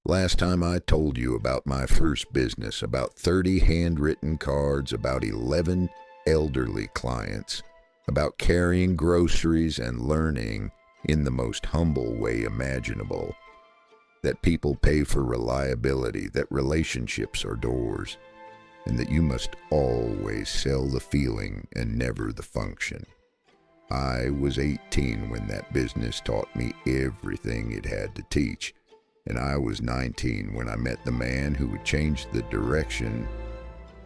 Last time I told you about my first business, about 30 handwritten cards, about 11 elderly clients, about carrying groceries and learning in the most humble way imaginable, that people pay for reliability, that relationships are doors, and that you must always sell the feeling and never the function. I was 18 when that business taught me everything it had to teach, and I was 19 when I met the man who would change the direction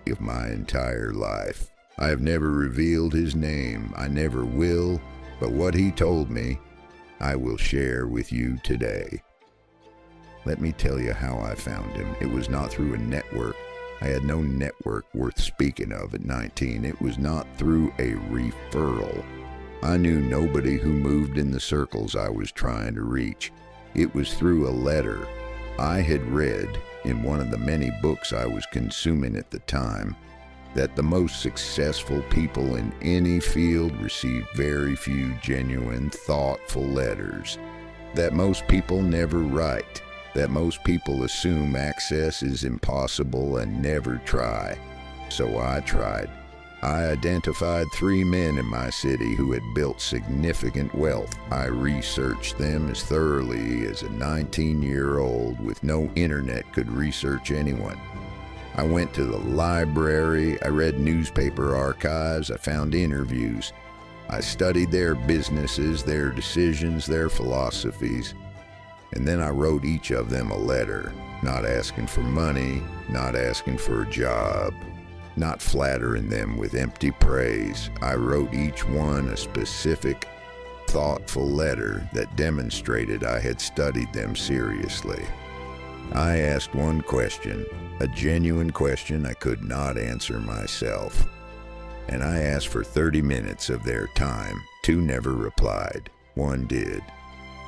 of my entire life. I have never revealed his name, I never will, but what he told me, I will share with you today. Let me tell you how I found him. It was not through a network. I had no network worth speaking of at 19. It was not through a referral. I knew nobody who moved in the circles I was trying to reach. It was through a letter I had read in one of the many books I was consuming at the time, that the most successful people in any field receive very few genuine, thoughtful letters, that most people never write, that most people assume access is impossible and never try. So I tried. I identified 3 men in my city who had built significant wealth. I researched them as thoroughly as a 19-year-old with no internet could research anyone. I went to the library, I read newspaper archives, I found interviews. I studied their businesses, their decisions, their philosophies, and then I wrote each of them a letter, not asking for money, not asking for a job, not flattering them with empty praise. I wrote each one a specific, thoughtful letter that demonstrated I had studied them seriously. I asked one question, a genuine question I could not answer myself, and I asked for 30 minutes of their time. 2 never replied. 1 did.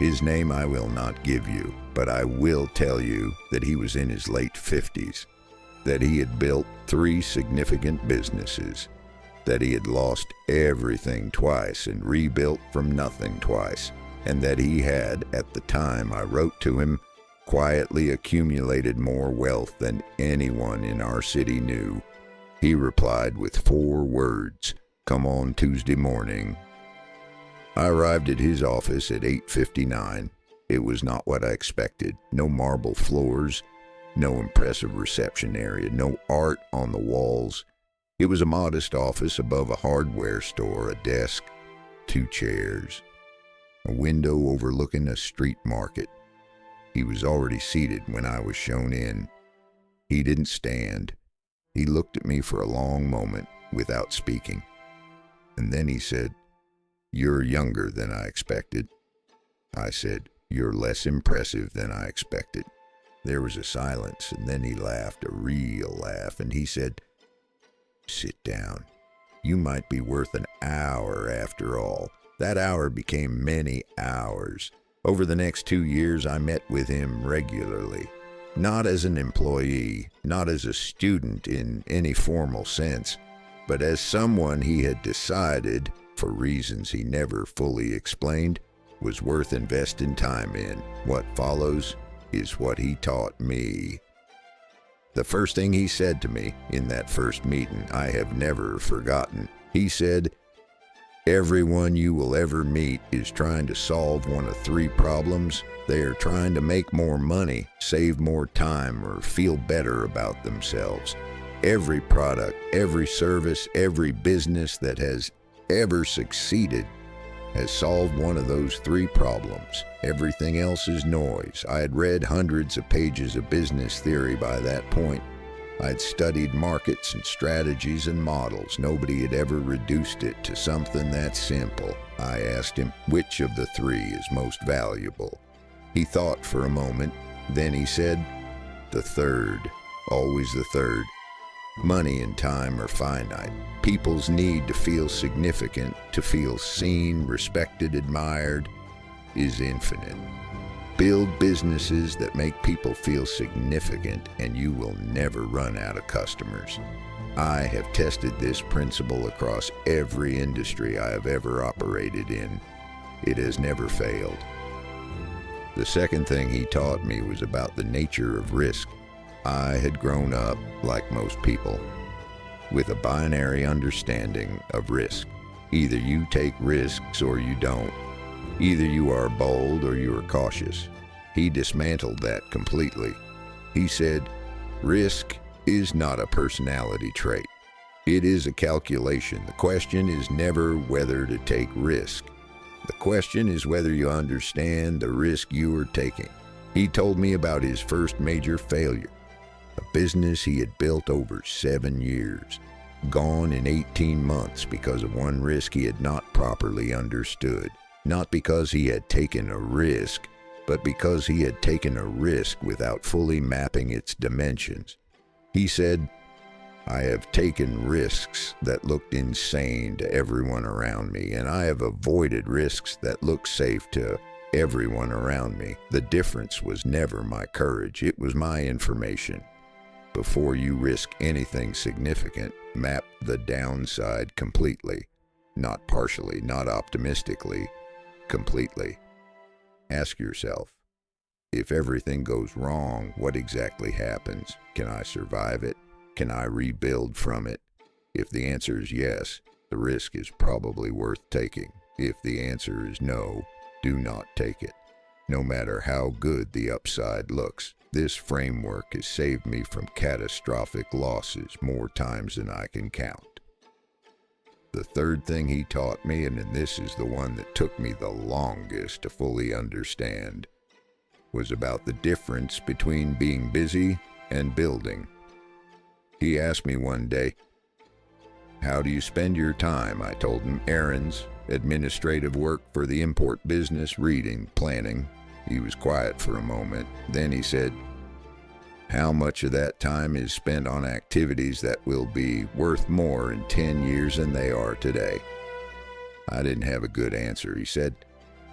His name I will not give you, but I will tell you that he was in his late 50s. That he had built 3 significant businesses, that he had lost everything twice and rebuilt from nothing twice, and that he had, at the time I wrote to him, quietly accumulated more wealth than anyone in our city knew. He replied with 4 words, "Come on Tuesday morning." I arrived at his office at 8:59. It was not what I expected. No marble floors, no impressive reception area, no art on the walls. It was a modest office above a hardware store, a desk, 2 chairs, a window overlooking a street market. He was already seated when I was shown in. He didn't stand. He looked at me for a long moment without speaking. And then he said, "You're younger than I expected." I said, "You're less impressive than I expected." There was a silence, and then he laughed, a real laugh, and he said, "Sit down. You might be worth an hour after all." That hour became many hours. Over the next 2 years, I met with him regularly, not as an employee, not as a student in any formal sense, but as someone he had decided, for reasons he never fully explained, was worth investing time in. What follows is what he taught me. The first thing he said to me in that first meeting, I have never forgotten. He said, "Everyone you will ever meet is trying to solve one of 3 problems. They are trying to make more money, save more time, or feel better about themselves. Every product, every service, every business that has ever succeeded has solved one of those 3 problems. Everything else is noise." I had read hundreds of pages of business theory by that point. I had studied markets and strategies and models. Nobody had ever reduced it to something that simple. I asked him, which of the 3 is most valuable? He thought for a moment. Then he said, "The third, always the third. Money and time are finite. People's need to feel significant, to feel seen, respected, admired, is infinite. Build businesses that make people feel significant, and you will never run out of customers." I have tested this principle across every industry I have ever operated in. It has never failed. The second thing he taught me was about the nature of risk. I had grown up, like most people, with a binary understanding of risk. Either you take risks or you don't. Either you are bold or you are cautious. He dismantled that completely. He said, risk is not a personality trait. It is a calculation. The question is never whether to take risk. The question is whether you understand the risk you are taking. He told me about his first major failure, a business he had built over 7 years, gone in 18 months because of one risk he had not properly understood. Not because he had taken a risk, but because he had taken a risk without fully mapping its dimensions. He said, I have taken risks that looked insane to everyone around me, and I have avoided risks that looked safe to everyone around me. The difference was never my courage, it was my information. Before you risk anything significant, map the downside completely, not partially, not optimistically, completely. Ask yourself, if everything goes wrong, what exactly happens? Can I survive it? Can I rebuild from it? If the answer is yes, the risk is probably worth taking. If the answer is no, do not take it, no matter how good the upside looks. This framework has saved me from catastrophic losses more times than I can count. The third thing he taught me, and this is the one that took me the longest to fully understand, was about the difference between being busy and building. He asked me one day, how do you spend your time? I told him, errands, administrative work for the import business, reading, planning. He was quiet for a moment. Then he said, how much of that time is spent on activities that will be worth more in 10 years than they are today? I didn't have a good answer. He said,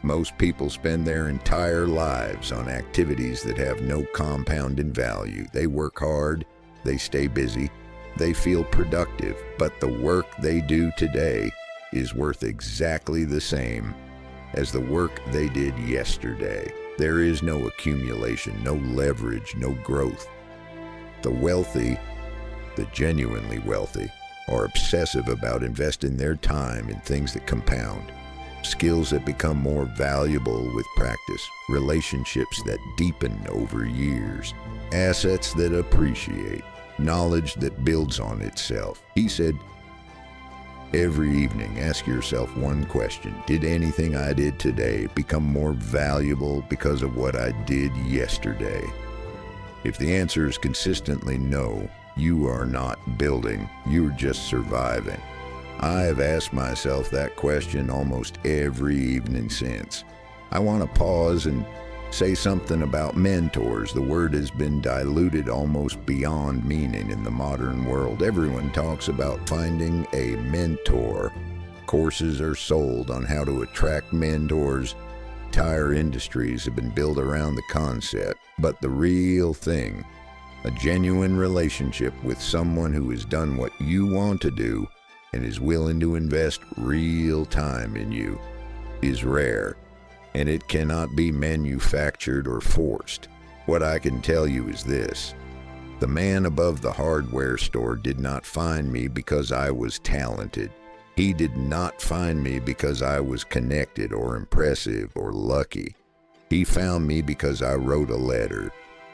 most people spend their entire lives on activities that have no compounding value. They work hard, they stay busy, they feel productive, but the work they do today is worth exactly the same as the work they did yesterday. There is no accumulation, no leverage, no growth. The wealthy, the genuinely wealthy, are obsessive about investing their time in things that compound, skills that become more valuable with practice, relationships that deepen over years, assets that appreciate, knowledge that builds on itself. He said, every evening, ask yourself one question. Did anything I did today become more valuable because of what I did yesterday? If the answer is consistently no, you are not building, you're just surviving. I have asked myself that question almost every evening since. I want to pause and say something about mentors. The word has been diluted almost beyond meaning in the modern world. Everyone talks about finding a mentor. Courses are sold on how to attract mentors. Entire industries have been built around the concept. But the real thing, a genuine relationship with someone who has done what you want to do and is willing to invest real time in you, is rare. And it cannot be manufactured or forced. What I can tell you is this. The man above the hardware store did not find me because I was talented. He did not find me because I was connected or impressive or lucky. He found me because I wrote a letter,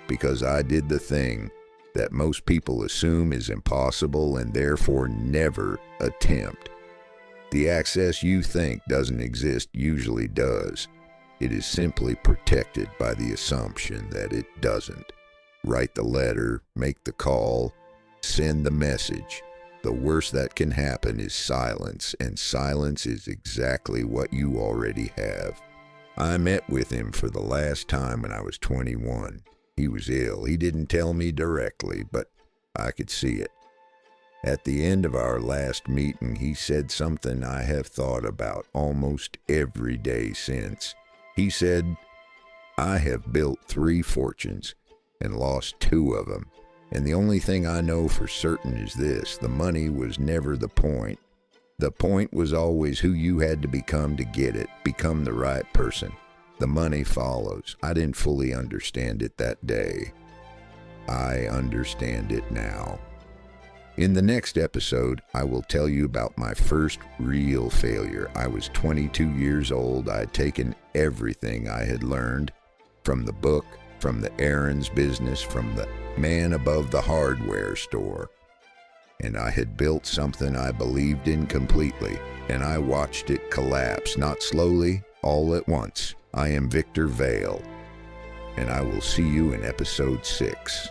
because I did the thing that most people assume is impossible and therefore never attempt. The access you think doesn't exist usually does. It is simply protected by the assumption that it doesn't. Write the letter, make the call, send the message. The worst that can happen is silence, and silence is exactly what you already have. I met with him for the last time when I was 21. He was ill. He didn't tell me directly, but I could see it. At the end of our last meeting, he said something I have thought about almost every day since. He said, I have built 3 fortunes and lost 2 of them. And the only thing I know for certain is this: the money was never the point. The point was always who you had to become to get it, become the right person. The money follows. I didn't fully understand it that day. I understand it now. In the next episode, I will tell you about my first real failure. I was 22 years old. I had taken everything I had learned from the book, from the errands business, from the man above the hardware store, and I had built something I believed in completely, and I watched it collapse, not slowly, all at once. I am Victor Vale, and I will see you in episode 6.